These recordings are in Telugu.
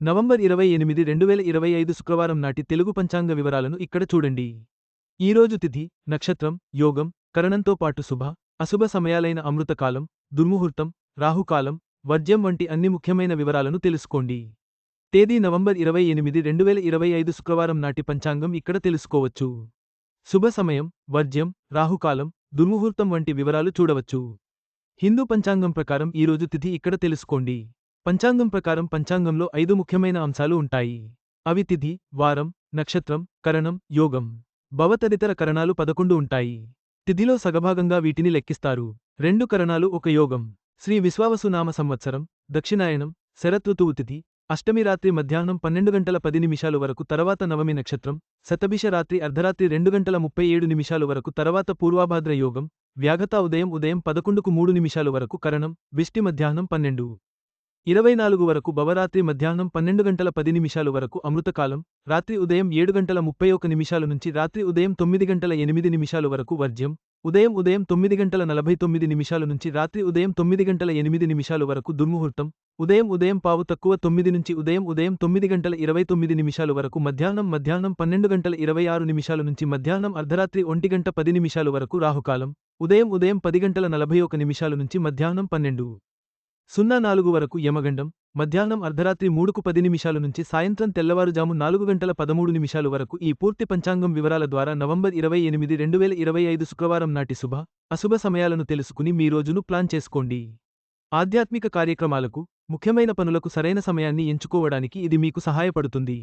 నవంబర్ 28, 2025 శుక్రవారం నాటి తెలుగు పంచాంగ వివరాలను ఇక్కడ చూడండి. ఈరోజు తిథి, నక్షత్రం, యోగం, కరణంతో పాటు శుభ, అశుభ సమయాలైన అమృతకాలం, దుర్ముహూర్తం, రాహుకాలం, వర్జ్యం వంటి అన్ని ముఖ్యమైన వివరాలను తెలుసుకోండి. తేదీ నవంబర్ 28, 2025 శుక్రవారం నాటి పంచాంగం ఇక్కడ తెలుసుకోవచ్చు. శుభ సమయం, వర్జ్యం, రాహుకాలం, దుర్ముహూర్తం వంటి వివరాలు చూడవచ్చు. హిందూ పంచాంగం ప్రకారం ఈరోజు తిథి ఇక్కడ తెలుసుకోండి. పంచాంగం ప్రకారం పంచాంగంలో 5 ముఖ్యమైన అంశాలు ఉంటాయి. అవి తిథి, వారం, నక్షత్రం, కరణం, యోగం. భవ తదితర కరణాలు 11 ఉంటాయి. తిథిలో సగభాగంగా వీటిని లెక్కిస్తారు. 2 కరణాలు ఒక యోగం. శ్రీ విశ్వావసు నామ సంవత్సరం, దక్షిణాయనం, శరతృతువు తిథి, అష్టమి రాత్రి మధ్యాహ్నం 12 గంటల 10 నిమిషాలు వరకు తర్వాత నవమి నక్షత్రం, శతభిష రాత్రి అర్ధరాత్రి 2 గంటల 37 నిమిషాలు వరకు తర్వాత పూర్వాభాద్ర యోగం, వ్యాఘత ఉదయం 11కు 3 నిమిషాలు వరకు కరణం, విష్టి మధ్యాహ్నం 12:24 వరకు భవరాత్రి మధ్యాహ్నం 12 గంటల 10 నిమిషాలు వరకు అమృతకాలం, రాత్రి ఉదయం 7 గంటల 31 నిమిషాలు నుంచి రాత్రి ఉదయం 9 గంటల 8 నిమిషాలు వరకు వర్జ్యం, ఉదయం 9 గంటల 49 నిమిషాలు నుంచి రాత్రి ఉదయం 9 గంటల 8 నిమిషాలు వరకు దుర్ముహూర్తం, ఉదయం పావు తక్కువ 9 నుంచి ఉదయం 9 గంటల 29 నిమిషాలు వరకు మధ్యాహ్నం 12 గంటల 26 నిమిషాలు నుంచి మధ్యాహ్నం అర్ధరాత్రి 1 గంట 10 నిమిషాలు వరకు రాహుకాలం, ఉదయం 10 గంటల 41 నిమిషాలు నుంచి మధ్యాహ్నం 12:04 వరకు యమగండం, మధ్యాహ్నం అర్ధరాత్రి 3:10 నిమిషాలు నుంచి సాయంత్రం తెల్లవారుజాము 4 గంటల 13 నిమిషాలు వరకు. ఈ పూర్తి పంచాంగం వివరాల ద్వారా నవంబర్ 28, 2025 శుక్రవారం నాటి శుభ, అశుభ సమయాలను తెలుసుకుని మీ రోజును ప్లాన్ చేసుకోండి. ఆధ్యాత్మిక కార్యక్రమాలకు, ముఖ్యమైన పనులకు సరైన సమయాన్ని ఎంచుకోవడానికి ఇది మీకు సహాయపడుతుంది.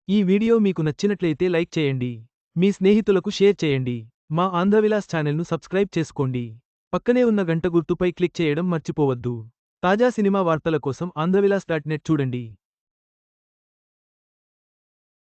ఈ వీడియో మీకు నచ్చినట్లయితే లైక్ చేయండి. మీ స్నేహితులకు షేర్ చేయండి. మా ఆంధ్రవిలాస్ ఛానల్ను సబ్స్క్రైబ్ చేసుకోండి. పక్కనే ఉన్న గంట గుర్తుపై క్లిక్ చేయడం మర్చిపోవద్దు. తాజా సినిమా వార్తల కోసం ఆంధ్రవిలాస్.net చూడండి.